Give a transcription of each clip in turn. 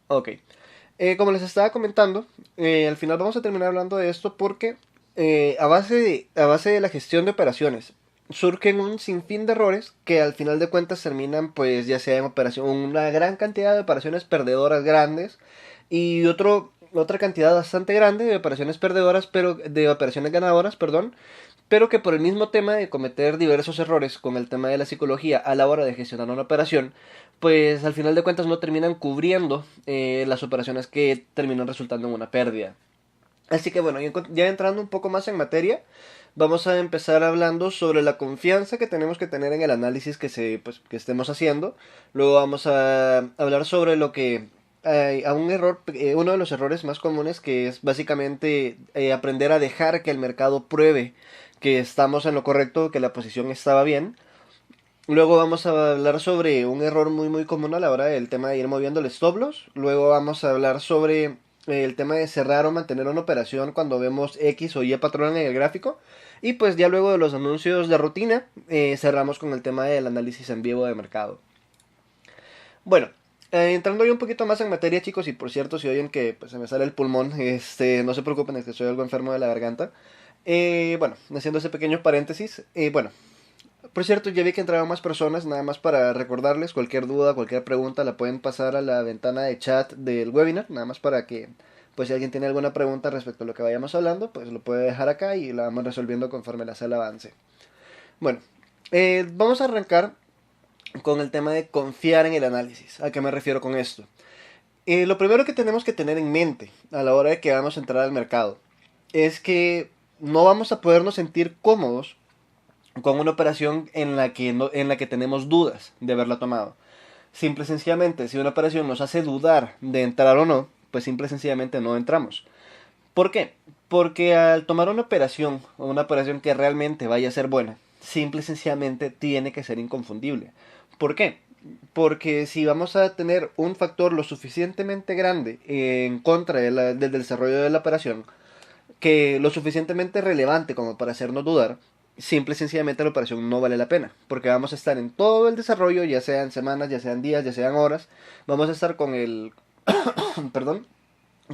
Ok. Como les estaba comentando, al final vamos a terminar hablando de esto porque a base de la gestión de operaciones surgen un sinfín de errores que al final de cuentas terminan pues ya sea en una gran cantidad de operaciones perdedoras grandes y otra cantidad bastante grande de operaciones perdedoras, pero de operaciones ganadoras, perdón, pero que por el mismo tema de cometer diversos errores con el tema de la psicología a la hora de gestionar una operación, pues al final de cuentas no terminan cubriendo las operaciones que terminan resultando en una pérdida. Así que bueno, ya entrando un poco más en materia, vamos a empezar hablando sobre la confianza que tenemos que tener en el análisis que estemos haciendo. Luego vamos a hablar sobre lo que a un error, uno de los errores más comunes, que es básicamente aprender a dejar que el mercado pruebe que estamos en lo correcto, que la posición estaba bien. Luego vamos a hablar sobre un error muy muy común a la hora del tema de ir moviendo el stop loss. Luego vamos a hablar sobre el tema de cerrar o mantener una operación cuando vemos X o Y patrón en el gráfico. Y pues ya luego de los anuncios de rutina, cerramos con el tema del análisis en vivo de mercado. Bueno, entrando ya un poquito más en materia, chicos, y por cierto, si oyen que pues, se me sale el pulmón, no se preocupen, es que soy algo enfermo de la garganta. Bueno, haciendo ese pequeño paréntesis, bueno, por cierto, ya vi que entraron más personas, nada más para recordarles, cualquier duda, cualquier pregunta la pueden pasar a la ventana de chat del webinar, nada más para que, pues si alguien tiene alguna pregunta respecto a lo que vayamos hablando, pues lo puede dejar acá y la vamos resolviendo conforme la sala avance. Bueno, vamos a arrancar con el tema de confiar en el análisis. ¿A qué me refiero con esto? Lo primero que tenemos que tener en mente a la hora de que vamos a entrar al mercado es que no vamos a podernos sentir cómodos con una operación en la que tenemos dudas de haberla tomado. Simple y sencillamente, si una operación nos hace dudar de entrar o no, pues simple y sencillamente no entramos. ¿Por qué? Porque al tomar una operación, o una operación que realmente vaya a ser buena, simple y sencillamente tiene que ser inconfundible. ¿Por qué? Porque si vamos a tener un factor lo suficientemente grande en contra del desarrollo de la operación, que lo suficientemente relevante como para hacernos dudar, simple y sencillamente la operación no vale la pena, porque vamos a estar en todo el desarrollo, ya sean semanas, ya sean días, ya sean horas, vamos a estar con el, perdón,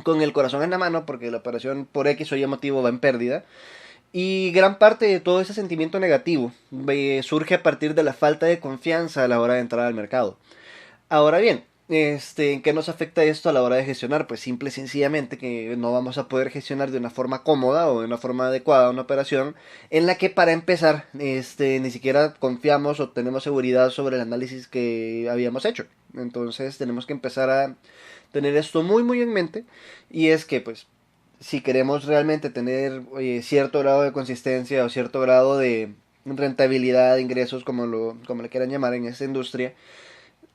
con el corazón en la mano, porque la operación por X o Y motivo va en pérdida, y gran parte de todo ese sentimiento negativo surge a partir de la falta de confianza a la hora de entrar al mercado. Ahora bien, ¿en qué nos afecta esto a la hora de gestionar? Pues simple y sencillamente que no vamos a poder gestionar de una forma cómoda o de una forma adecuada una operación en la que para empezar, ni siquiera confiamos o tenemos seguridad sobre el análisis que habíamos hecho. Entonces tenemos que empezar a tener esto muy muy en mente, y es que pues si queremos realmente tener cierto grado de consistencia o cierto grado de rentabilidad de ingresos, como le quieran llamar en esta industria,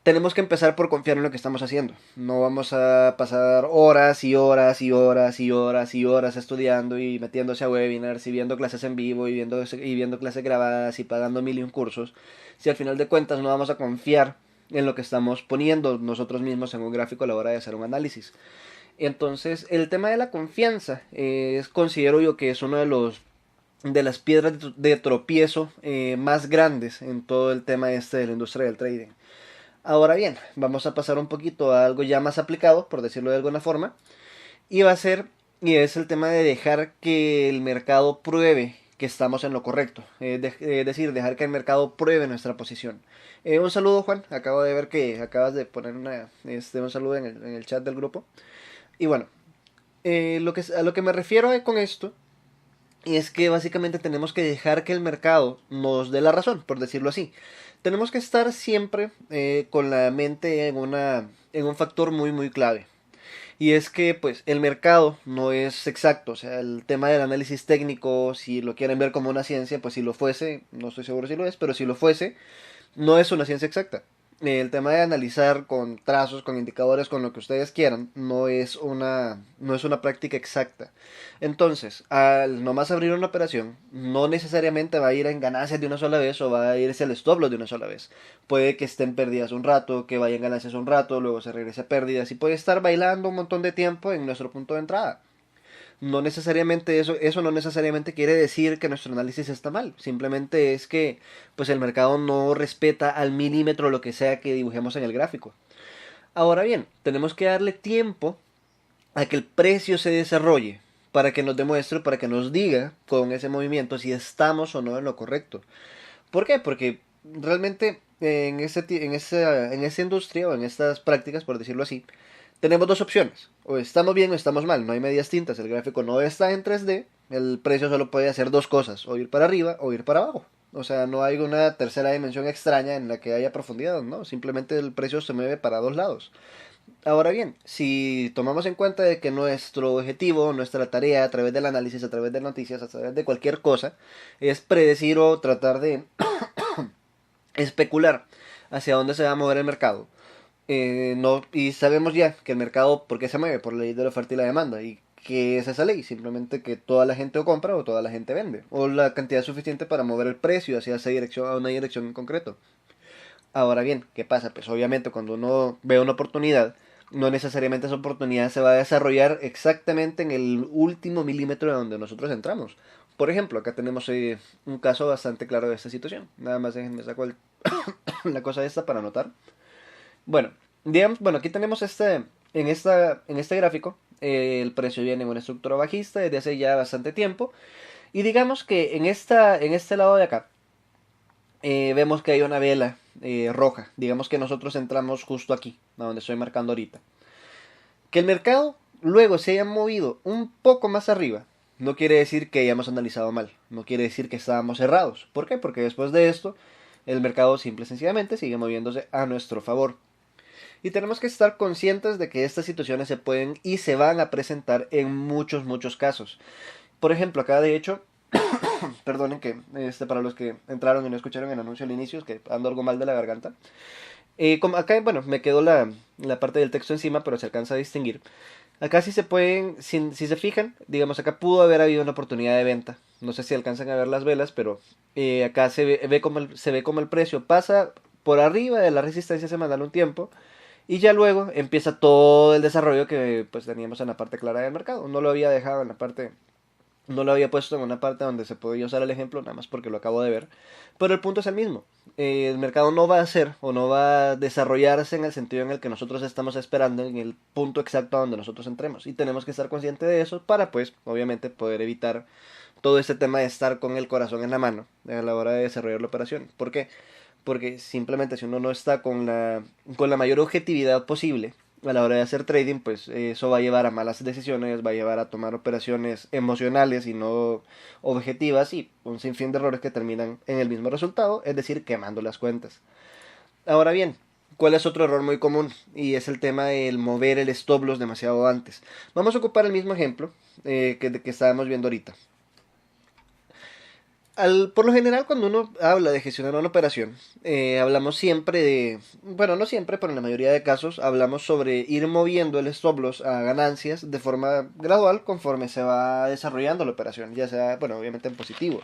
tenemos que empezar por confiar en lo que estamos haciendo. No vamos a pasar horas y horas y horas y horas y horas estudiando y metiéndose a webinars y viendo clases en vivo y viendo clases grabadas y pagando mil y un cursos, si al final de cuentas no vamos a confiar en lo que estamos poniendo nosotros mismos en un gráfico a la hora de hacer un análisis. Entonces, el tema de la confianza considero yo que es uno de las piedras de tropiezo más grandes en todo el tema de la industria del trading. Ahora bien, vamos a pasar un poquito a algo ya más aplicado, por decirlo de alguna forma, y va a ser, y es el tema de dejar que el mercado pruebe que estamos en lo correcto, es decir, dejar que el mercado pruebe nuestra posición. Un saludo, Juan, acabo de ver que acabas de poner un saludo en el chat del grupo. Y bueno, a lo que me refiero con esto es que básicamente tenemos que dejar que el mercado nos dé la razón, por decirlo así. Tenemos que estar siempre con la mente en un factor muy muy clave. Y es que pues el mercado no es exacto. O sea, el tema del análisis técnico, si lo quieren ver como una ciencia, pues si lo fuese, no estoy seguro si lo es, pero si lo fuese, no es una ciencia exacta. El tema de analizar con trazos, con indicadores, con lo que ustedes quieran, no es una práctica exacta. Entonces, al nomás abrir una operación, no necesariamente va a ir en ganancias de una sola vez o va a irse al stop loss de una sola vez. Puede que estén pérdidas un rato, que vayan ganancias un rato, luego se regrese a pérdidas y puede estar bailando un montón de tiempo en nuestro punto de entrada. No necesariamente eso no necesariamente quiere decir que nuestro análisis está mal. Simplemente es que pues el mercado no respeta al milímetro lo que sea que dibujemos en el gráfico. Ahora bien, tenemos que darle tiempo a que el precio se desarrolle para que nos demuestre, para que nos diga con ese movimiento si estamos o no en lo correcto. ¿Por qué? Porque realmente en esa industria o en estas prácticas, por decirlo así, tenemos dos opciones. O estamos bien o estamos mal. No hay medias tintas. El gráfico no está en 3D. El precio solo puede hacer dos cosas. O ir para arriba o ir para abajo. O sea, no hay una tercera dimensión extraña en la que haya profundidad, ¿no? Simplemente el precio se mueve para dos lados. Ahora bien, si tomamos en cuenta de que nuestro objetivo, nuestra tarea a través del análisis, a través de noticias, a través de cualquier cosa, es predecir o tratar de especular hacia dónde se va a mover el mercado. No, y sabemos ya que el mercado, ¿por qué se mueve? Por la ley de la oferta y la demanda. ¿Y qué es esa ley? Simplemente que toda la gente o compra o toda la gente vende. O la cantidad suficiente para mover el precio hacia esa dirección, a una dirección en concreto. Ahora bien, ¿qué pasa? Pues obviamente cuando uno ve una oportunidad, no necesariamente esa oportunidad se va a desarrollar exactamente en el último milímetro de donde nosotros entramos. Por ejemplo, acá tenemos un caso bastante claro de esta situación. Nada más déjenme sacar la cosa esta para anotar. Bueno, digamos, bueno, aquí tenemos en este gráfico, el precio viene en una estructura bajista desde hace ya bastante tiempo. Y digamos que en este lado de acá, vemos que hay una vela roja. Digamos que nosotros entramos justo aquí, a donde estoy marcando ahorita. Que el mercado luego se haya movido un poco más arriba, no quiere decir que hayamos analizado mal. No quiere decir que estábamos errados. ¿Por qué? Porque después de esto, el mercado simple y sencillamente sigue moviéndose a nuestro favor. Y tenemos que estar conscientes de que estas situaciones se pueden y se van a presentar en muchos, muchos casos. Por ejemplo, acá de hecho, perdonen que para los que entraron y no escucharon el anuncio al inicio, es que ando algo mal de la garganta. Como acá, bueno, me quedó la parte del texto encima, pero se alcanza a distinguir. Acá sí se pueden, si se fijan, digamos, acá pudo haber habido una oportunidad de venta. No sé si alcanzan a ver las velas, pero acá se ve como el precio pasa por arriba de la resistencia semanal un tiempo. Y ya luego empieza todo el desarrollo que pues teníamos en la parte clara del mercado. No lo había dejado en la parte, no lo había puesto en una parte donde se podía usar el ejemplo, nada más porque lo acabo de ver. Pero el punto es el mismo. El mercado no va a ser o no va a desarrollarse en el sentido en el que nosotros estamos esperando, en el punto exacto a donde nosotros entremos. Y tenemos que estar conscientes de eso para pues obviamente poder evitar todo este tema de estar con el corazón en la mano a la hora de desarrollar la operación. ¿Por qué? Porque simplemente si uno no está con la mayor objetividad posible a la hora de hacer trading, pues eso va a llevar a malas decisiones, va a llevar a tomar operaciones emocionales y no objetivas y un sinfín de errores que terminan en el mismo resultado, es decir, quemando las cuentas. Ahora bien, ¿cuál es otro error muy común? Y es el tema del mover el stop loss demasiado antes. Vamos a ocupar el mismo ejemplo que estábamos viendo ahorita. Por lo general, cuando uno habla de gestionar una operación, hablamos siempre de, bueno, no siempre, pero en la mayoría de casos, hablamos sobre ir moviendo el stop loss a ganancias de forma gradual conforme se va desarrollando la operación, ya sea, bueno, obviamente en positivo.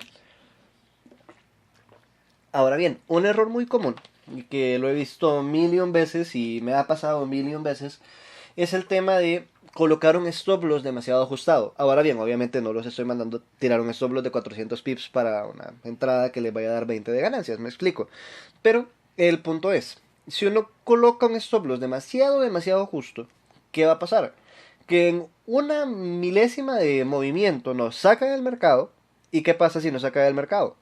Ahora bien, un error muy común, y que lo he visto mil y un veces y me ha pasado mil y un veces, es el tema de colocar un stop loss demasiado ajustado. Ahora bien, obviamente no los estoy mandando tirar un stop loss de 400 pips para una entrada que les vaya a dar 20 de ganancias, me explico. Pero el punto es, si uno coloca un stop loss demasiado, demasiado justo, ¿qué va a pasar? Que en una milésima de movimiento nos saca del mercado. ¿Y qué pasa si nos saca del mercado?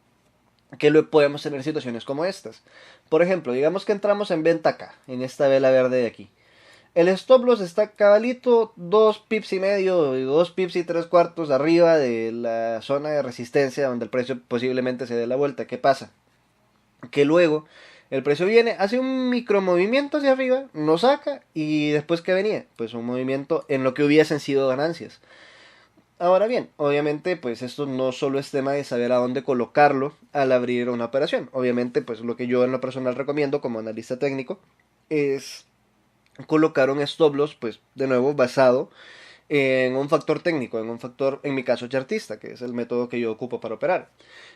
Que luego podemos tener situaciones como estas. Por ejemplo, digamos que entramos en venta acá, en esta vela verde de aquí. El stop loss está cabalito 2 pips y medio, 2 pips y 3 cuartos arriba de la zona de resistencia donde el precio posiblemente se dé la vuelta. ¿Qué pasa? Que luego el precio viene, hace un micro movimiento hacia arriba, nos saca y después ¿qué venía? Pues un movimiento en lo que hubiesen sido ganancias. Ahora bien, obviamente, pues esto no solo es tema de saber a dónde colocarlo al abrir una operación. Obviamente, pues lo que yo en lo personal recomiendo como analista técnico es colocar un stop loss, pues de nuevo basado en un factor técnico, en un factor, en mi caso, chartista, que es el método que yo ocupo para operar.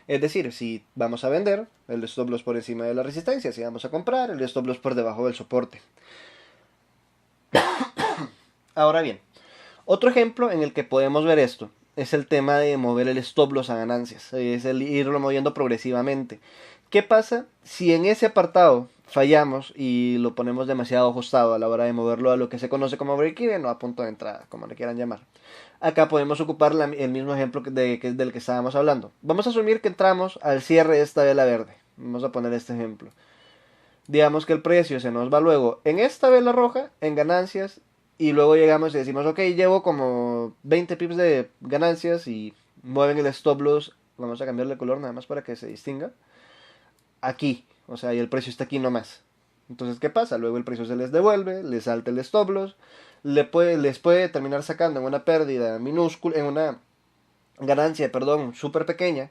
Es decir, si vamos a vender, el stop loss por encima de la resistencia, si vamos a comprar, el stop loss por debajo del soporte. Ahora bien, otro ejemplo en el que podemos ver esto es el tema de mover el stop loss a ganancias, es el irlo moviendo progresivamente. ¿Qué pasa si en ese apartado fallamos y lo ponemos demasiado ajustado a la hora de moverlo a lo que se conoce como break-even o a punto de entrada, como le quieran llamar? Acá podemos ocupar el mismo ejemplo del que estábamos hablando. Vamos a asumir que entramos al cierre de esta vela verde. Vamos a poner este ejemplo. Digamos que el precio se nos va luego en esta vela roja, en ganancias, y luego llegamos y decimos, ok, llevo como 20 pips de ganancias y mueven el stop loss. Vamos a cambiarle de color nada más para que se distinga. Aquí, o sea, y el precio está aquí nomás. Entonces, ¿qué pasa? Luego el precio se les devuelve, les salta el stop loss, les puede terminar sacando en una pérdida minúscula, en una ganancia, perdón, súper pequeña,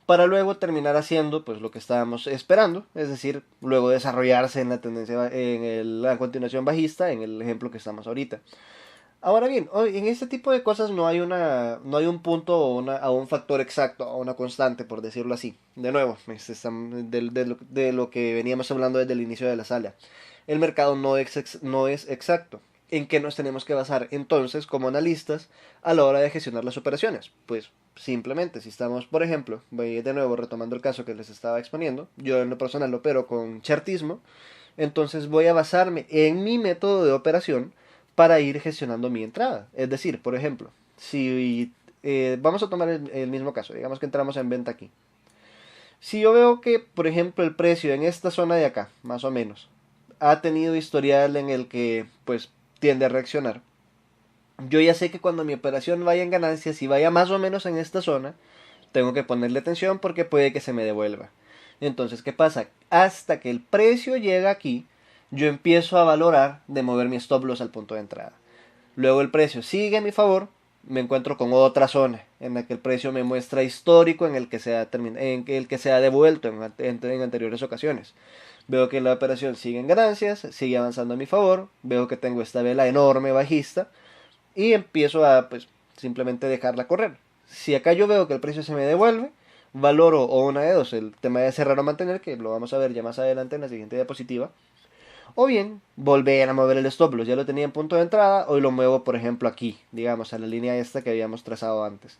para luego terminar haciendo pues lo que estábamos esperando, es decir, luego desarrollarse en la tendencia, la continuación bajista, en el ejemplo que estamos ahorita. Ahora bien, en este tipo de cosas no hay un punto o un factor exacto, o una constante, por decirlo así. De nuevo, de lo que veníamos hablando desde el inicio de la sala. El mercado no es exacto. ¿En qué nos tenemos que basar entonces como analistas a la hora de gestionar las operaciones? Pues simplemente, si estamos, por ejemplo, voy de nuevo retomando el caso que les estaba exponiendo, yo en lo personal opero con chartismo, entonces voy a basarme en mi método de operación para ir gestionando mi entrada. Es decir, por ejemplo, si vamos a tomar el mismo caso, digamos que entramos en venta aquí. Si yo veo que, por ejemplo, el precio en esta zona de acá, más o menos, ha tenido historial en el que pues tiende a reaccionar, yo ya sé que cuando mi operación vaya en ganancias y vaya más o menos en esta zona, tengo que ponerle atención porque puede que se me devuelva. Entonces, ¿qué pasa? Hasta que el precio llega aquí, yo empiezo a valorar de mover mi stop loss al punto de entrada. Luego el precio sigue a mi favor, me encuentro con otra zona en la que el precio me muestra histórico en el que se ha devuelto en anteriores ocasiones. Veo que la operación sigue en ganancias, sigue avanzando a mi favor, veo que tengo esta vela enorme bajista y empiezo a pues simplemente dejarla correr. Si acá yo veo que el precio se me devuelve, valoro o una de dos, el tema de cerrar o mantener, que lo vamos a ver ya más adelante en la siguiente diapositiva, o bien volver a mover el stop loss, ya lo tenía en punto de entrada, hoy lo muevo por ejemplo aquí, digamos a la línea esta que habíamos trazado antes.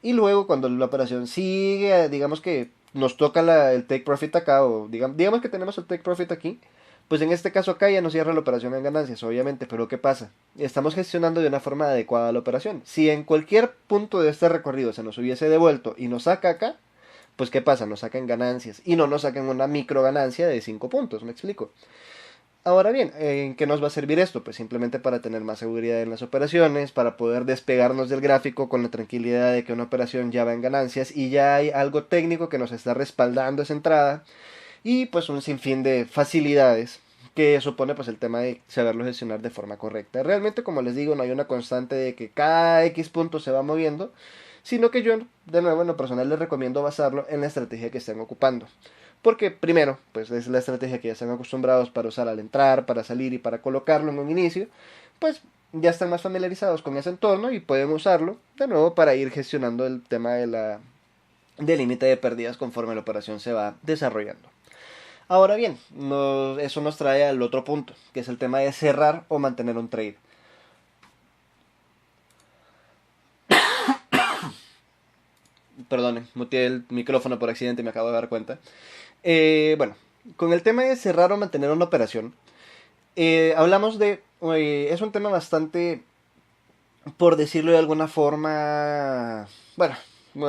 Y luego cuando la operación sigue, digamos que nos toca el take profit acá, o digamos que tenemos el take profit aquí, pues en este caso acá ya nos cierra la operación en ganancias, obviamente, pero ¿qué pasa? Estamos gestionando de una forma adecuada la operación. Si en cualquier punto de este recorrido se nos hubiese devuelto y nos saca acá, pues ¿qué pasa? Nos sacan ganancias y no nos sacan una micro ganancia de 5 puntos, ¿me explico? Ahora bien, ¿en qué nos va a servir esto? Pues simplemente para tener más seguridad en las operaciones, para poder despegarnos del gráfico con la tranquilidad de que una operación ya va en ganancias y ya hay algo técnico que nos está respaldando esa entrada y pues un sinfín de facilidades que supone pues el tema de saberlo gestionar de forma correcta. Realmente, como les digo, no hay una constante de que cada X punto se va moviendo, sino que yo, de nuevo, en lo personal les recomiendo basarlo en la estrategia que estén ocupando. Porque primero, pues es la estrategia que ya están acostumbrados para usar al entrar, para salir y para colocarlo en un inicio, pues ya están más familiarizados con ese entorno y pueden usarlo de nuevo para ir gestionando el tema del límite de pérdidas conforme la operación se va desarrollando. Ahora bien, eso nos trae al otro punto, que es el tema de cerrar o mantener un trade. Perdone, muteé el micrófono por accidente, me acabo de dar cuenta. Bueno, con el tema de cerrar o mantener una operación, hablamos de... es un tema bastante, por decirlo de alguna forma, bueno,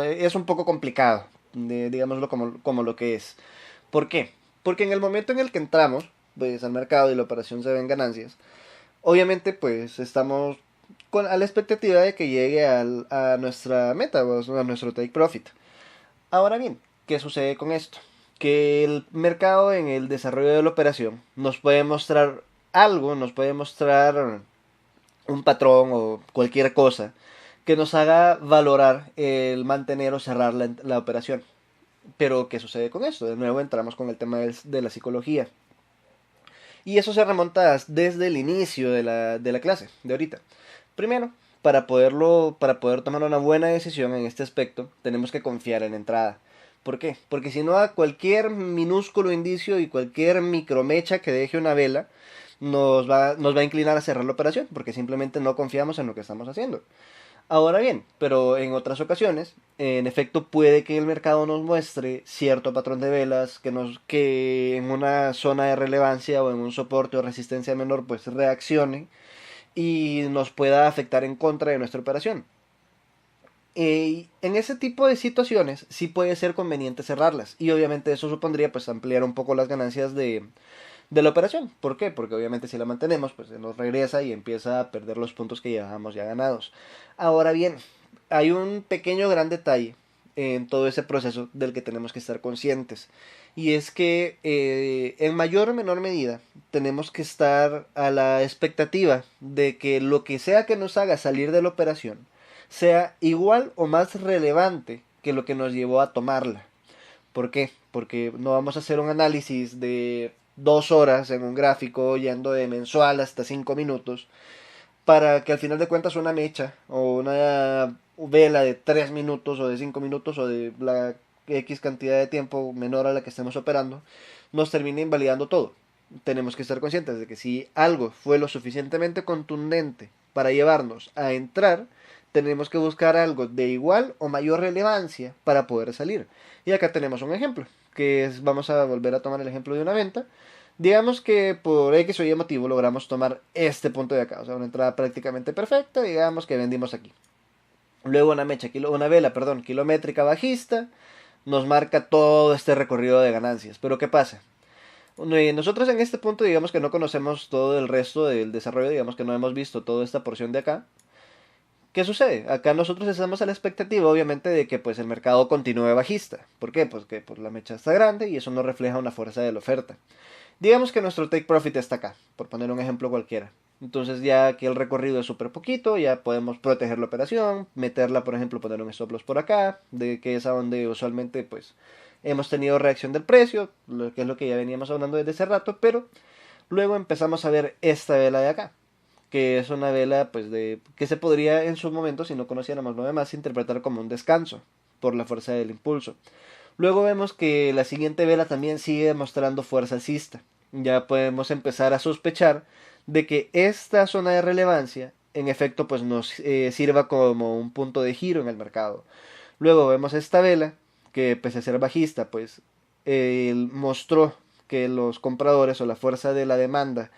es un poco complicado, digámoslo como lo que es. ¿Por qué? Porque en el momento en el que entramos pues, al mercado y la operación se ven ganancias, obviamente pues estamos a la expectativa de que llegue a nuestra meta, o a nuestro take profit. Ahora bien, ¿qué sucede con esto? Que el mercado en el desarrollo de la operación nos puede mostrar algo, nos puede mostrar un patrón o cualquier cosa que nos haga valorar el mantener o cerrar la operación. Pero, ¿qué sucede con esto? De nuevo entramos con el tema de la psicología. Y eso se remonta desde el inicio de la clase, de ahorita. Primero, para poder tomar una buena decisión en este aspecto, tenemos que confiar en la entrada. ¿Por qué? Porque si no, a cualquier minúsculo indicio y cualquier micromecha que deje una vela, nos va a inclinar a cerrar la operación, porque simplemente no confiamos en lo que estamos haciendo. Ahora bien, pero en otras ocasiones, en efecto, puede que el mercado nos muestre cierto patrón de velas que en una zona de relevancia o en un soporte o resistencia menor pues reaccione y nos pueda afectar en contra de nuestra operación. En ese tipo de situaciones sí puede ser conveniente cerrarlas y obviamente eso supondría pues ampliar un poco las ganancias de la operación. ¿Por qué? Porque obviamente si la mantenemos pues se nos regresa y empieza a perder los puntos que llevábamos ya ganados. Ahora bien, hay un pequeño gran detalle en todo ese proceso del que tenemos que estar conscientes. Y es que en mayor o menor medida tenemos que estar a la expectativa de que lo que sea que nos haga salir de la operación sea igual o más relevante que lo que nos llevó a tomarla. ¿Por qué? Porque no vamos a hacer un análisis de 2 horas en un gráfico yendo de mensual hasta 5 minutos para que al final de cuentas una mecha o una vela de 3 minutos o de 5 minutos o de la X cantidad de tiempo menor a la que estemos operando nos termine invalidando todo. Tenemos que estar conscientes de que si algo fue lo suficientemente contundente para llevarnos a entrar, tenemos que buscar algo de igual o mayor relevancia para poder salir. Y acá tenemos un ejemplo, que es, vamos a volver a tomar el ejemplo de una venta. Digamos que por X o Y motivo logramos tomar este punto de acá, o sea, una entrada prácticamente perfecta, digamos que vendimos aquí. Luego una vela, perdón, kilométrica bajista, nos marca todo este recorrido de ganancias. Pero ¿qué pasa? Nosotros en este punto digamos que no conocemos todo el resto del desarrollo, digamos que no hemos visto toda esta porción de acá. ¿Qué sucede? Acá nosotros estamos a la expectativa, obviamente, de que pues el mercado continúe bajista. ¿Por qué? Pues que pues, la mecha está grande y eso no refleja una fuerza de la oferta. Digamos que nuestro take profit está acá, por poner un ejemplo cualquiera. Entonces ya que el recorrido es súper poquito, ya podemos proteger la operación, meterla, por ejemplo, poner un stop loss por acá, de que es a donde usualmente pues hemos tenido reacción del precio, que es lo que ya veníamos hablando desde hace rato, pero luego empezamos a ver esta vela de acá, que es una vela pues de que se podría en su momento, si no conociéramos lo demás, interpretar como un descanso por la fuerza del impulso. Luego vemos que la siguiente vela también sigue mostrando fuerza alcista. Ya podemos empezar a sospechar de que esta zona de relevancia en efecto pues nos sirva como un punto de giro en el mercado. Luego vemos esta vela que pese a ser bajista pues mostró que los compradores o la fuerza de la demanda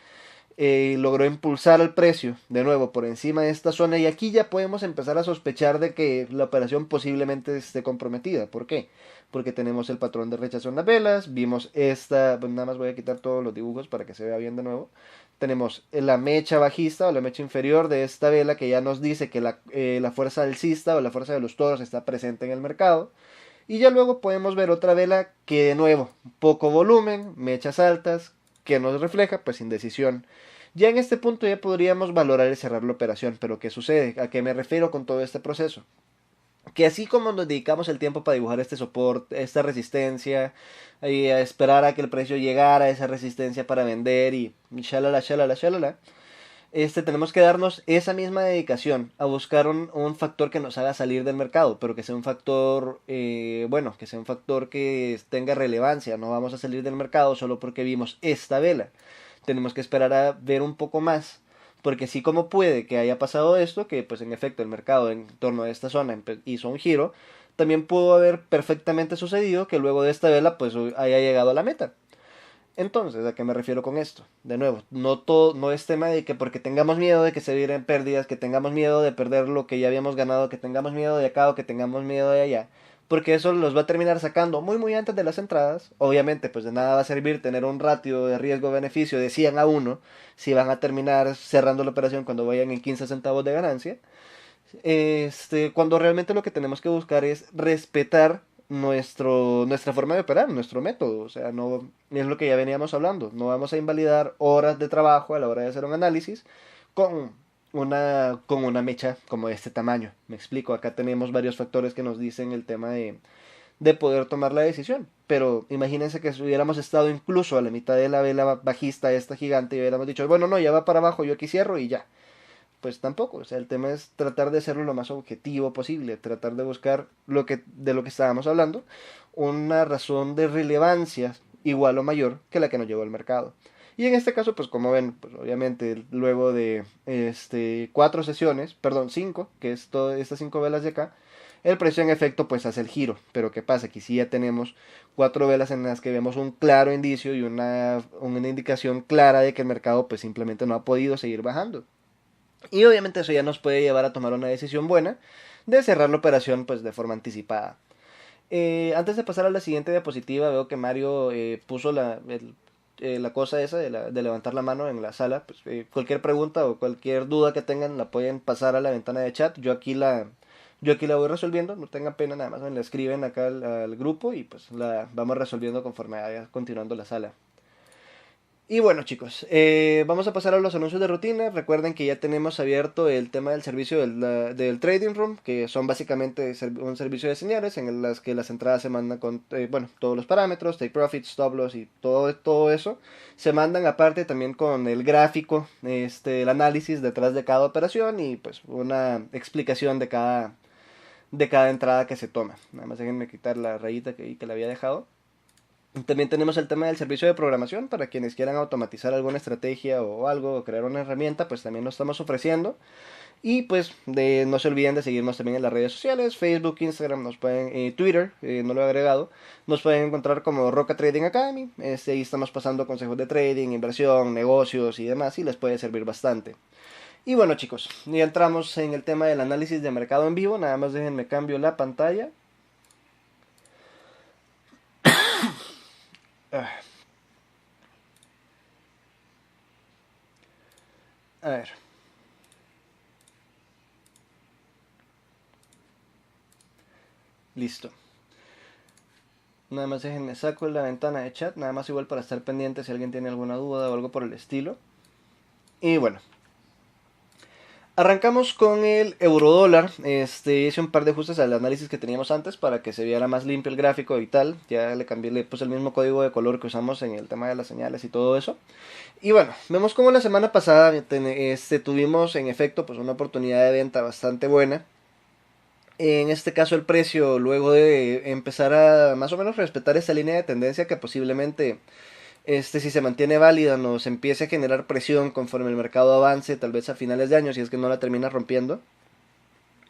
logró impulsar el precio de nuevo por encima de esta zona y aquí ya podemos empezar a sospechar de que la operación posiblemente esté comprometida. ¿Por qué? Porque tenemos el patrón de rechazo en las velas, vimos esta, pues nada más voy a quitar todos los dibujos para que se vea bien de nuevo. Tenemos la mecha bajista o la mecha inferior de esta vela que ya nos dice que la fuerza alcista o la fuerza de los toros está presente en el mercado. Y ya luego podemos ver otra vela que de nuevo, poco volumen, mechas altas, que nos refleja pues indecisión. Ya en este punto ya podríamos valorar y cerrar la operación, pero ¿qué sucede? ¿A qué me refiero con todo este proceso? Que así como nos dedicamos el tiempo para dibujar este soporte, esta resistencia, y a esperar a que el precio llegara a esa resistencia para vender y shalala, shalala, shalala, tenemos que darnos esa misma dedicación a buscar un factor que nos haga salir del mercado, pero que sea un factor, bueno, que sea un factor que tenga relevancia. No vamos a salir del mercado solo porque vimos esta vela. Tenemos que esperar a ver un poco más, porque así como puede que haya pasado esto, que pues en efecto el mercado en torno a esta zona hizo un giro, también pudo haber perfectamente sucedido que luego de esta vela pues haya llegado a la meta. Entonces, ¿a qué me refiero con esto? De nuevo, no es tema de que porque tengamos miedo de que se vienen pérdidas, que tengamos miedo de perder lo que ya habíamos ganado, que tengamos miedo de acá o que tengamos miedo de allá, porque eso los va a terminar sacando muy antes de las entradas. Obviamente, pues de nada va a servir tener un ratio de riesgo-beneficio de 100 a 1 si van a terminar cerrando la operación cuando vayan en 15 centavos de ganancia. Cuando realmente lo que tenemos que buscar es respetar nuestra forma de operar, nuestro método. O sea, no es lo que ya veníamos hablando. No vamos a invalidar horas de trabajo a la hora de hacer un análisis con con una mecha como de este tamaño. Me explico, acá tenemos varios factores que nos dicen el tema de poder tomar la decisión. Pero imagínense que si hubiéramos estado incluso a la mitad de la vela bajista esta gigante y hubiéramos dicho, bueno, no, ya va para abajo, yo aquí cierro y ya, pues tampoco. O sea, el tema es tratar de hacerlo lo más objetivo posible, tratar de buscar de lo que estábamos hablando, una razón de relevancia igual o mayor que la que nos llevó al mercado. Y en este caso, pues como ven, pues obviamente luego de 4 sesiones, perdón, 5, que es todas estas 5 velas de acá, el precio en efecto pues hace el giro. Pero ¿qué pasa? Aquí sí ya tenemos 4 velas en las que vemos un claro indicio y una indicación clara de que el mercado pues simplemente no ha podido seguir bajando. Y obviamente eso ya nos puede llevar a tomar una decisión buena de cerrar la operación pues de forma anticipada. Antes de pasar a la siguiente diapositiva, veo que Mario puso la cosa esa de levantar la mano en la sala. Pues, cualquier pregunta o cualquier duda que tengan la pueden pasar a la ventana de chat. Yo aquí la voy resolviendo, no tengan pena, nada más me la escriben acá al grupo y pues la vamos resolviendo conforme vaya continuando la sala. Y bueno chicos, vamos a pasar a los anuncios de rutina. Recuerden que ya tenemos abierto el tema del servicio del Trading Room, que son básicamente un servicio de señales en las que las entradas se mandan con bueno, todos los parámetros, take profits, stop loss y todo eso. Se mandan aparte también con el gráfico, el análisis detrás de cada operación y pues una explicación de cada entrada que se toma. Nada más déjenme quitar la rayita que le había dejado. También tenemos el tema del servicio de programación para quienes quieran automatizar alguna estrategia o algo o crear una herramienta, pues también lo estamos ofreciendo. Y pues no se olviden de seguirnos también en las redes sociales, Facebook, Instagram, Twitter, no lo he agregado. Nos pueden encontrar como Roca Trading Academy. Ahí estamos pasando consejos de trading, inversión, negocios y demás y les puede servir bastante. Y bueno chicos, ya entramos en el tema del análisis de mercado en vivo. Nada más déjenme cambio la pantalla. Ah, a ver. Listo. Nada más déjenme saco la ventana de chat, nada más igual para estar pendiente si alguien tiene alguna duda o algo por el estilo. Y bueno, arrancamos con el eurodólar. Hice un par de ajustes al análisis que teníamos antes para que se viera más limpio el gráfico y tal. Ya le puse el mismo código de color que usamos en el tema de las señales y todo eso. Y bueno, vemos como la semana pasada tuvimos en efecto pues una oportunidad de venta bastante buena. En este caso el precio, luego de empezar a más o menos respetar esta línea de tendencia que posiblemente, si se mantiene válida, nos empiece a generar presión conforme el mercado avance, tal vez a finales de año, si es que no la termina rompiendo.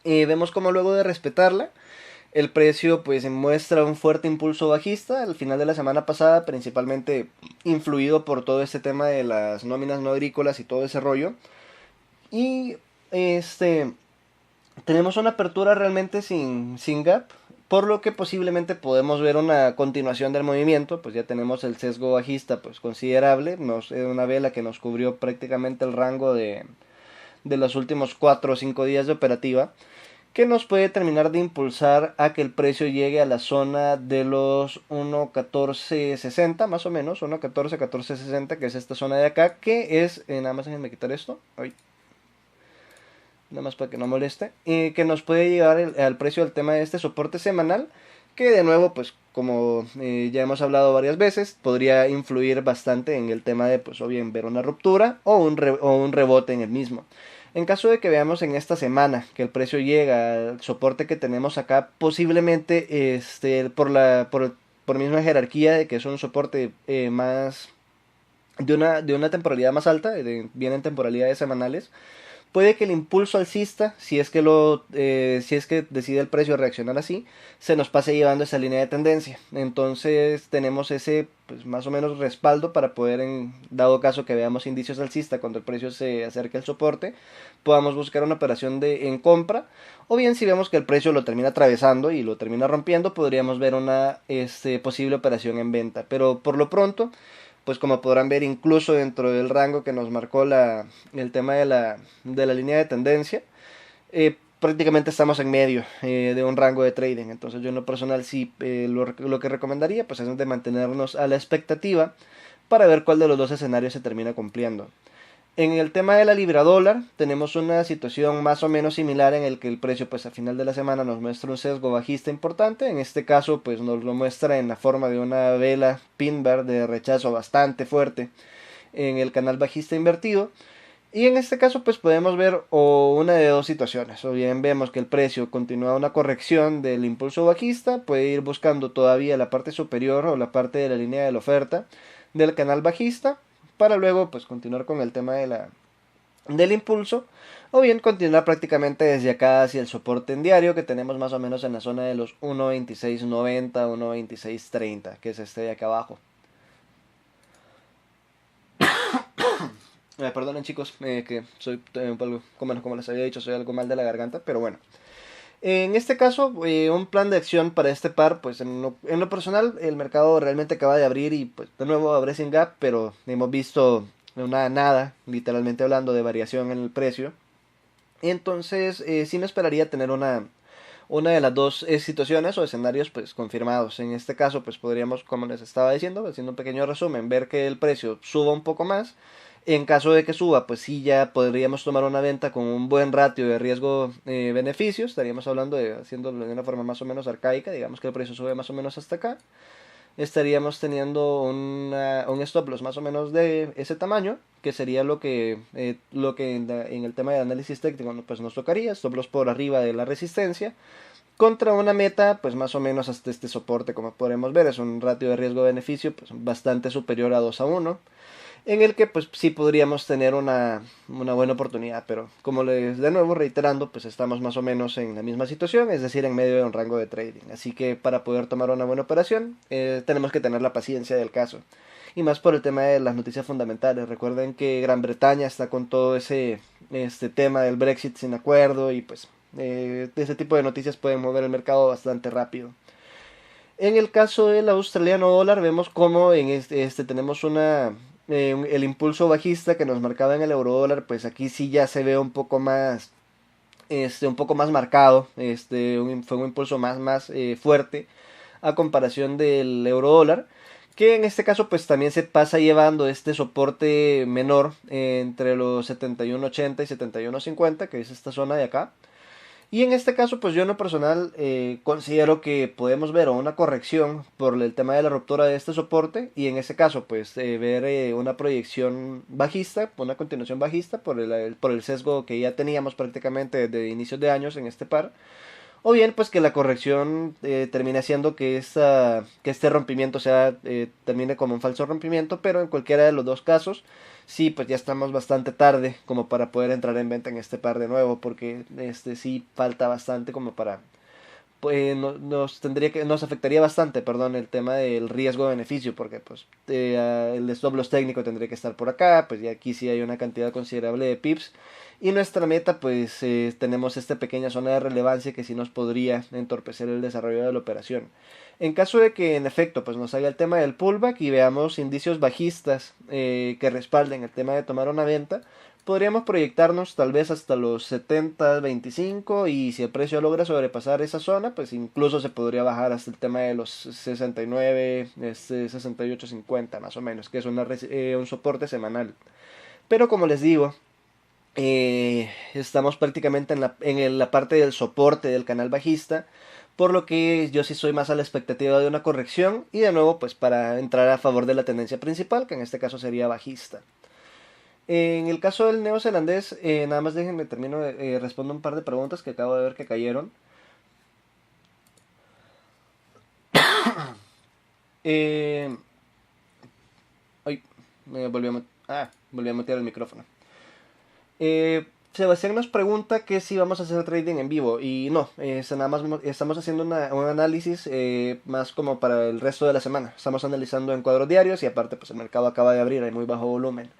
Vemos como luego de respetarla, el precio pues muestra un fuerte impulso bajista al final de la semana pasada, principalmente influido por todo este tema de las nóminas no agrícolas y todo ese rollo. Y tenemos una apertura realmente sin gap, por lo que posiblemente podemos ver una continuación del movimiento. Pues ya tenemos el sesgo bajista pues considerable, una vela que nos cubrió prácticamente el rango de los últimos 4 o 5 días de operativa, que nos puede terminar de impulsar a que el precio llegue a la zona de los 1.1460 más o menos, 1.14, 14.60, que es esta zona de acá, que es, nada más déjenme quitar esto, nada más para que no moleste, que nos puede llevar al precio del tema de este soporte semanal, que de nuevo, pues como ya hemos hablado varias veces, podría influir bastante en el tema de, pues o bien ver una ruptura o un rebote en el mismo. En caso de que veamos en esta semana que el precio llega al soporte que tenemos acá, posiblemente por misma jerarquía de que es un soporte más de una temporalidad más alta, vienen temporalidades semanales, puede que el impulso alcista, si es que decide el precio reaccionar así, se nos pase llevando esa línea de tendencia. Entonces tenemos ese pues más o menos respaldo para poder, en dado caso que veamos indicios alcista cuando el precio se acerque al soporte, podamos buscar una operación en compra, o bien si vemos que el precio lo termina atravesando y lo termina rompiendo, podríamos ver una posible operación en venta. Pero por lo pronto, pues como podrán ver, incluso dentro del rango que nos marcó el tema de la línea de tendencia, prácticamente estamos en medio de un rango de trading. Entonces yo en lo personal sí, lo que recomendaría pues es de mantenernos a la expectativa para ver cuál de los dos escenarios se termina cumpliendo. En el tema de la libra dólar tenemos una situación más o menos similar en el que el precio pues a final de la semana nos muestra un sesgo bajista importante. En este caso pues nos lo muestra en la forma de una vela pin bar de rechazo bastante fuerte en el canal bajista invertido. Y en este caso pues podemos ver una de dos situaciones. O bien vemos que el precio continúa una corrección del impulso bajista, puede ir buscando todavía la parte superior o la parte de la línea de la oferta del canal bajista, para luego pues continuar con el tema del impulso, o bien continuar prácticamente desde acá hacia el soporte en diario que tenemos más o menos en la zona de los 1.2690, 1.2630, que es este de acá abajo. Perdonen chicos, que soy algo, como les había dicho, soy algo mal de la garganta, pero bueno. En este caso, un plan de acción para este par, pues en lo personal, el mercado realmente acaba de abrir y pues de nuevo abre sin gap, pero hemos visto una nada, literalmente hablando, de variación en el precio. Entonces, sí me esperaría tener una de las dos situaciones o escenarios pues confirmados. En este caso, pues podríamos, como les estaba diciendo, haciendo un pequeño resumen, ver que el precio suba un poco más. En caso de que suba, pues sí ya podríamos tomar una venta con un buen ratio de riesgo-beneficio. Estaríamos hablando de haciéndolo de una forma más o menos arcaica. Digamos que el precio sube más o menos hasta acá. Estaríamos teniendo un stop loss más o menos de ese tamaño, que sería lo que en el tema de análisis técnico pues nos tocaría, stop loss por arriba de la resistencia, contra una meta pues más o menos hasta este soporte. Como podremos ver, es un ratio de riesgo-beneficio pues bastante superior a 2 a 1, en el que pues sí podríamos tener una buena oportunidad, pero como les de nuevo reiterando, pues estamos más o menos en la misma situación, es decir, en medio de un rango de trading. Así que para poder tomar una buena operación, tenemos que tener la paciencia del caso. Y más por el tema de las noticias fundamentales. Recuerden que Gran Bretaña está con todo este tema del Brexit sin acuerdo, y pues ese tipo de noticias pueden mover el mercado bastante rápido. En el caso del australiano dólar, vemos como en tenemos el impulso bajista que nos marcaba en el euro dólar, pues aquí sí ya se ve un poco más marcado. Fue un impulso más fuerte a comparación del euro dólar, que en este caso pues también se pasa llevando este soporte menor entre los 71.80 y 71.50, que es esta zona de acá. Y en este caso, pues yo en lo personal considero que podemos ver una corrección por el tema de la ruptura de este soporte, y en ese caso, pues ver una proyección bajista, una continuación bajista por el sesgo que ya teníamos prácticamente desde inicios de años en este par. O bien, pues que la corrección termine siendo que este rompimiento termine como un falso rompimiento, pero en cualquiera de los dos casos, sí, pues ya estamos bastante tarde como para poder entrar en venta en este par de nuevo, porque sí falta bastante como para pues nos afectaría bastante, perdón, el tema del riesgo-beneficio, porque pues el stop loss técnico tendría que estar por acá, pues y aquí sí hay una cantidad considerable de pips, y nuestra meta pues tenemos esta pequeña zona de relevancia que sí nos podría entorpecer el desarrollo de la operación. En caso de que en efecto pues nos haga el tema del pullback y veamos indicios bajistas que respalden el tema de tomar una venta, podríamos proyectarnos tal vez hasta los 70.25, y si el precio logra sobrepasar esa zona, pues incluso se podría bajar hasta el tema de los 69, 68.50 más o menos, que es un soporte semanal. Pero como les digo, estamos prácticamente en la parte del soporte del canal bajista, por lo que yo sí soy más a la expectativa de una corrección, y de nuevo pues para entrar a favor de la tendencia principal, que en este caso sería bajista. En el caso del neozelandés, nada más déjenme termino, respondo un par de preguntas que acabo de ver que cayeron. Eh, ay, me volví a meter el micrófono. Sebastián nos pregunta que si vamos a hacer trading en vivo, y no, nada más estamos haciendo un análisis más como para el resto de la semana. Estamos analizando en cuadros diarios, y aparte pues el mercado acaba de abrir, hay muy bajo volumen.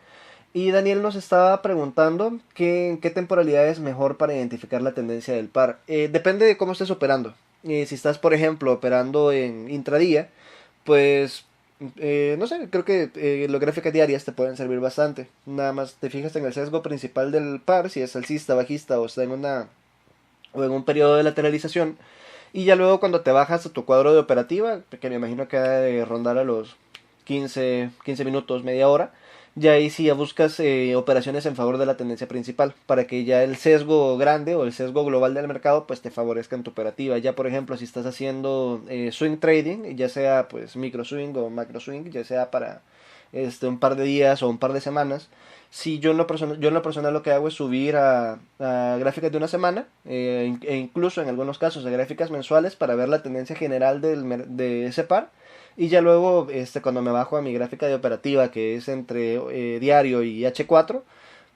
Y Daniel nos estaba preguntando en qué temporalidad es mejor para identificar la tendencia del par. Depende de cómo estés operando. Si estás, por ejemplo, operando en intradía, pues no sé, creo que las gráficas diarias te pueden servir bastante. Nada más te fijas en el sesgo principal del par, si es alcista, bajista, o está en un periodo de lateralización. Y ya luego cuando te bajas a tu cuadro de operativa, que me imagino que ha de rondar a los 15 minutos, media hora, ya ahí sí ya buscas operaciones en favor de la tendencia principal, para que ya el sesgo grande o el sesgo global del mercado pues te favorezca en tu operativa. Ya por ejemplo, si estás haciendo swing trading, ya sea pues micro swing o macro swing, ya sea para un par de días o un par de semanas, si yo en lo personal lo que hago es subir a gráficas de una semana, e incluso en algunos casos a gráficas mensuales, para ver la tendencia general de ese par, Y ya luego, cuando me bajo a mi gráfica de operativa, que es entre diario y H4,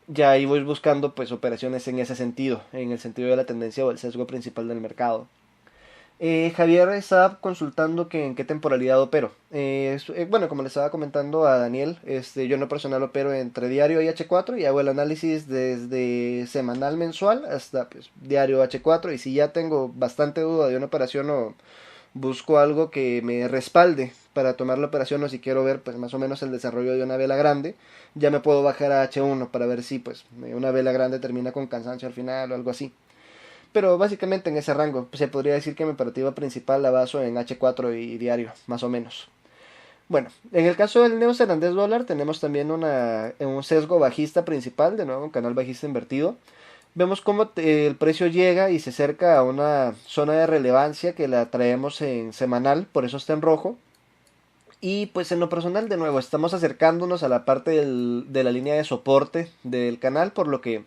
ya ahí voy buscando pues operaciones en ese sentido, en el sentido de la tendencia o el sesgo principal del mercado. Javier estaba consultando que en qué temporalidad opero. Bueno, como le estaba comentando a Daniel, yo en lo personal opero entre diario y H4 y hago el análisis desde semanal mensual hasta pues, diario H4 y si ya tengo bastante duda de una operación o busco algo que me respalde para tomar la operación o si quiero ver pues más o menos el desarrollo de una vela grande, ya me puedo bajar a H1 para ver si pues una vela grande termina con cansancio al final o algo así. Pero básicamente en ese rango, se podría decir que mi operativa principal la baso en H4 y diario, más o menos. Bueno, en el caso del neozelandés dólar tenemos también un sesgo bajista principal, de nuevo un canal bajista invertido. Vemos cómo el precio llega y se acerca a una zona de relevancia que la traemos en semanal, por eso está en rojo. Y pues en lo personal, de nuevo, estamos acercándonos a la parte de la línea de soporte del canal, por lo que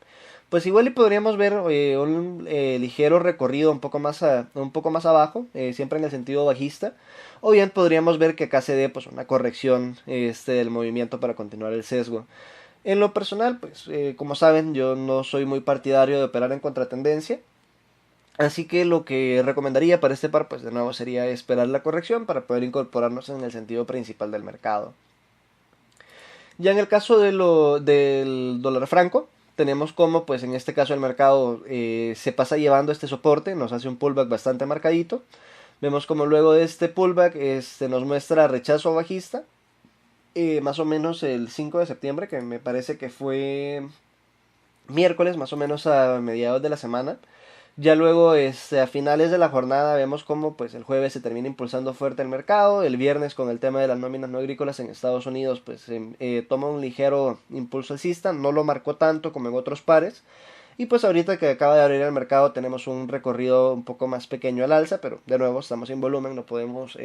pues igual y podríamos ver un ligero recorrido un poco más abajo, siempre en el sentido bajista, o bien podríamos ver que acá se dé pues una corrección del movimiento para continuar el sesgo. En lo personal, pues como saben, yo no soy muy partidario de operar en contratendencia. Así que lo que recomendaría para este par, pues de nuevo sería esperar la corrección para poder incorporarnos en el sentido principal del mercado. Ya en el caso del dólar franco, tenemos como pues en este caso el mercado se pasa llevando este soporte, nos hace un pullback bastante marcadito. Vemos como luego de este pullback nos muestra rechazo bajista, más o menos el 5 de septiembre, que me parece que fue miércoles, más o menos a mediados de la semana. Ya luego, a finales de la jornada, vemos cómo pues, el jueves se termina impulsando fuerte el mercado. El viernes, con el tema de las nóminas no agrícolas en Estados Unidos, pues toma un ligero impulso alcista. No lo marcó tanto como en otros pares. Y pues ahorita que acaba de abrir el mercado tenemos un recorrido un poco más pequeño al alza, pero de nuevo estamos en volumen, no podemos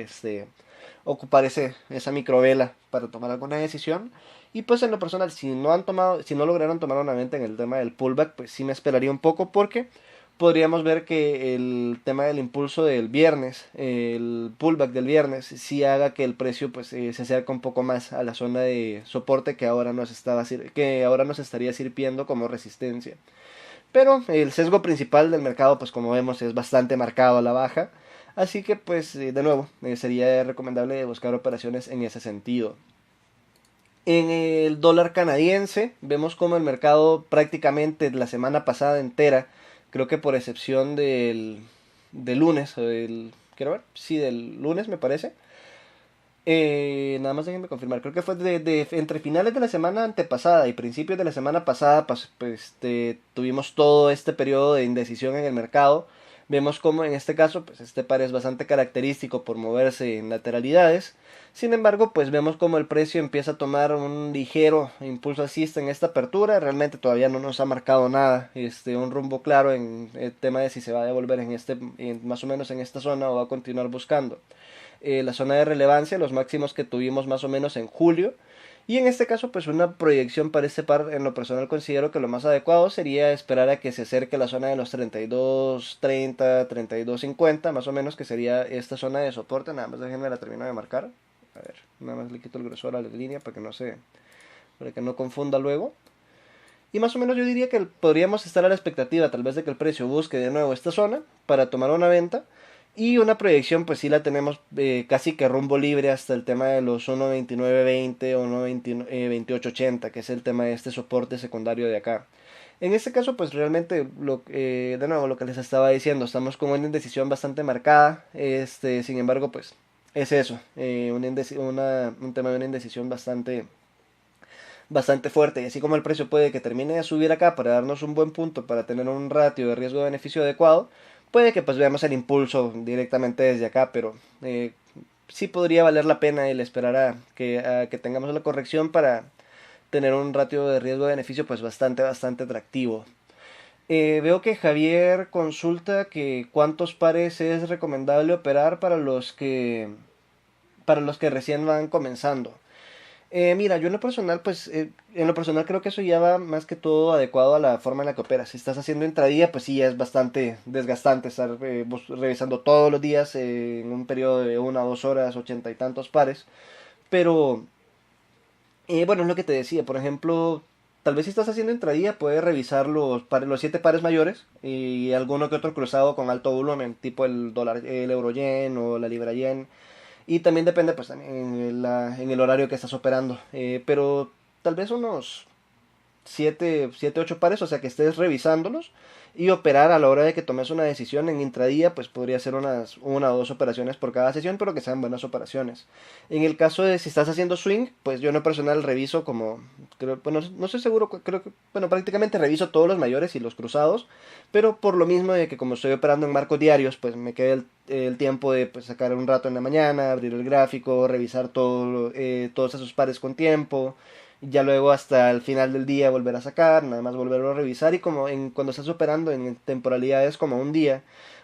ocupar esa microvela para tomar alguna decisión. Y pues en lo personal, si no lograron tomar una venta en el tema del pullback, pues sí me esperaría un poco porque podríamos ver que el tema del impulso del viernes, el pullback del viernes, sí haga que el precio pues se acerque un poco más a la zona de soporte que ahora nos estaría sirviendo como resistencia. Pero el sesgo principal del mercado, pues como vemos, es bastante marcado a la baja. Así que pues de nuevo, sería recomendable buscar operaciones en ese sentido. En el dólar canadiense vemos como el mercado prácticamente la semana pasada entera, creo que por excepción del lunes, quiero ver, sí, del lunes me parece. Nada más déjenme confirmar, creo que fue entre finales de la semana antepasada y principios de la semana pasada, pues, tuvimos todo este periodo de indecisión en el mercado. Vemos como en este caso, pues este par es bastante característico por moverse en lateralidades. Sin embargo, pues vemos como el precio empieza a tomar un ligero impulso alcista en esta apertura. Realmente todavía no nos ha marcado nada, un rumbo claro en el tema de si se va a devolver más o menos en esta zona o va a continuar buscando la zona de relevancia, los máximos que tuvimos más o menos en julio. Y en este caso, pues una proyección para este par, en lo personal considero que lo más adecuado sería esperar a que se acerque la zona de los 32.30, 32.50, más o menos, que sería esta zona de soporte. Nada más déjenme la termino de marcar. A ver, nada más le quito el grosor a la línea para que no confunda luego. Y más o menos yo diría que podríamos estar a la expectativa tal vez de que el precio busque de nuevo esta zona para tomar una venta. Y una proyección pues sí la tenemos casi que rumbo libre hasta el tema de los 1.2920 o 1.2880, que es el tema de este soporte secundario de acá. En este caso pues realmente de nuevo lo que les estaba diciendo, estamos con una indecisión bastante marcada, sin embargo pues es eso, un tema de una indecisión bastante fuerte y así como el precio puede que termine de subir acá para darnos un buen punto para tener un ratio de riesgo-beneficio adecuado, puede que pues veamos el impulso directamente desde acá, pero sí podría valer la pena el esperar a que tengamos la corrección para tener un ratio de riesgo-beneficio pues bastante atractivo. Veo que Javier consulta que cuántos pares es recomendable operar para los que recién van comenzando. Mira, yo en lo personal creo que eso ya va más que todo adecuado a la forma en la que operas. Si estás haciendo intradía, pues sí, ya es bastante desgastante estar revisando todos los días en un periodo de 1 o 2 horas, 80 y tantos pares. Pero, bueno, es lo que te decía, por ejemplo, tal vez si estás haciendo intradía, puedes revisar los 7 pares mayores y alguno que otro cruzado con alto volumen, tipo el dólar, el euro yen o la libra yen. Y también depende pues también en el horario que estás operando. Pero tal vez unos 8 pares, o sea que estés revisándolos y operar a la hora de que tomes una decisión en intradía, pues podría ser una o dos operaciones por cada sesión, pero que sean buenas operaciones. En el caso de si estás haciendo swing, pues yo en lo personal reviso como, creo, bueno, no estoy seguro, creo que, bueno, prácticamente reviso todos los mayores y los cruzados, pero por lo mismo de que como estoy operando en marcos diarios, pues me queda el tiempo de pues, sacar un rato en la mañana, abrir el gráfico, revisar todos esos pares con tiempo, ya luego hasta el final del día volver a sacar, nada más volverlo a revisar y como cuando estás operando en temporalidades como un día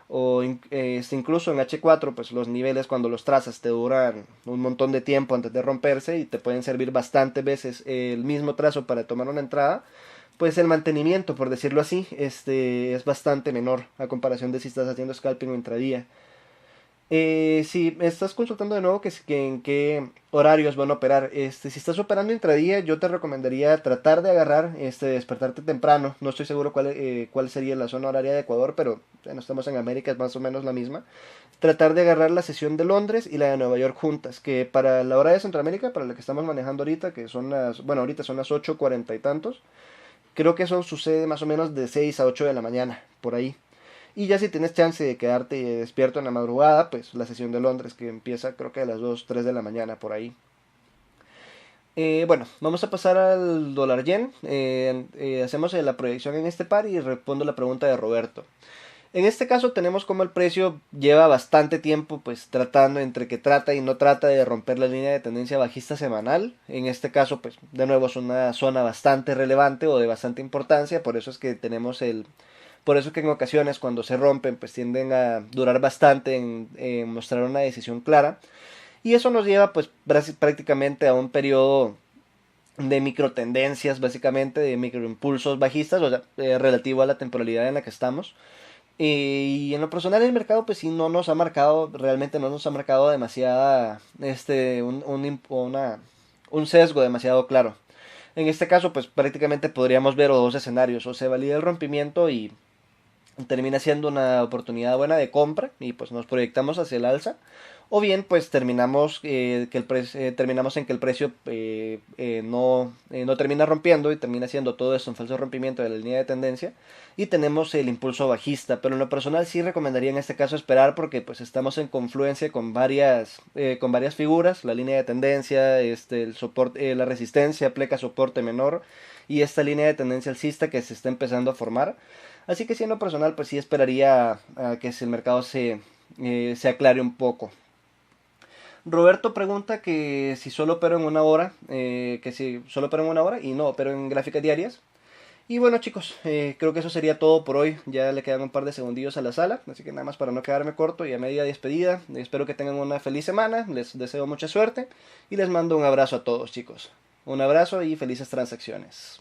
o incluso en H4 pues los niveles cuando los trazas te duran un montón de tiempo antes de romperse y te pueden servir bastantes veces el mismo trazo para tomar una entrada, pues el mantenimiento, por decirlo así, es bastante menor a comparación de si estás haciendo scalping o intradía. Si me estás consultando de nuevo que en qué horarios van a operar, si estás operando intradía, yo te recomendaría tratar de agarrar, despertarte temprano. No estoy seguro cuál sería la zona horaria de Ecuador, pero bueno, estamos en América, es más o menos la misma. Tratar de agarrar la sesión de Londres y la de Nueva York juntas, que para la hora de Centroamérica, para la que estamos manejando ahorita, que son bueno, ahorita son las 8:40 y tantos, creo que eso sucede más o menos de 6 a 8 de la mañana, por ahí. Y ya si tienes chance de quedarte despierto en la madrugada, pues la sesión de Londres que empieza creo que a las 2 3 de la mañana por ahí. Bueno, vamos a pasar al dólar yen. Hacemos la proyección en este par y respondo la pregunta de Roberto. En este caso tenemos como el precio lleva bastante tiempo pues tratando entre que trata y no trata de romper la línea de tendencia bajista semanal. En este caso pues de nuevo es una zona bastante relevante o de bastante importancia, por eso es que tenemos por eso es que en ocasiones cuando se rompen pues tienden a durar bastante en mostrar una decisión clara. Y eso nos lleva pues prácticamente a un periodo de microtendencias, básicamente de microimpulsos bajistas, o sea, relativo a la temporalidad en la que estamos. Y en lo personal el mercado pues sí no nos ha marcado, realmente no nos ha marcado demasiada, un sesgo demasiado claro. En este caso pues prácticamente podríamos ver dos escenarios, o se valida el rompimiento y termina siendo una oportunidad buena de compra y pues nos proyectamos hacia el alza, o bien pues terminamos en que el precio no termina rompiendo y termina siendo todo esto un falso rompimiento de la línea de tendencia y tenemos el impulso bajista. Pero en lo personal sí recomendaría en este caso esperar porque pues estamos en confluencia con varias figuras, la línea de tendencia, el soporte, la resistencia, pleca soporte menor y esta línea de tendencia alcista que se está empezando a formar. Así que siendo personal, pues sí esperaría a que el mercado se aclare un poco. Roberto pregunta que si solo opero en una hora, que si solo opero en una hora y no opero en gráficas diarias. Y bueno chicos, creo que eso sería todo por hoy. Ya le quedan un par de segundillos a la sala, así que nada más para no quedarme corto y a media despedida. Espero que tengan una feliz semana, les deseo mucha suerte y les mando un abrazo a todos chicos. Un abrazo y felices transacciones.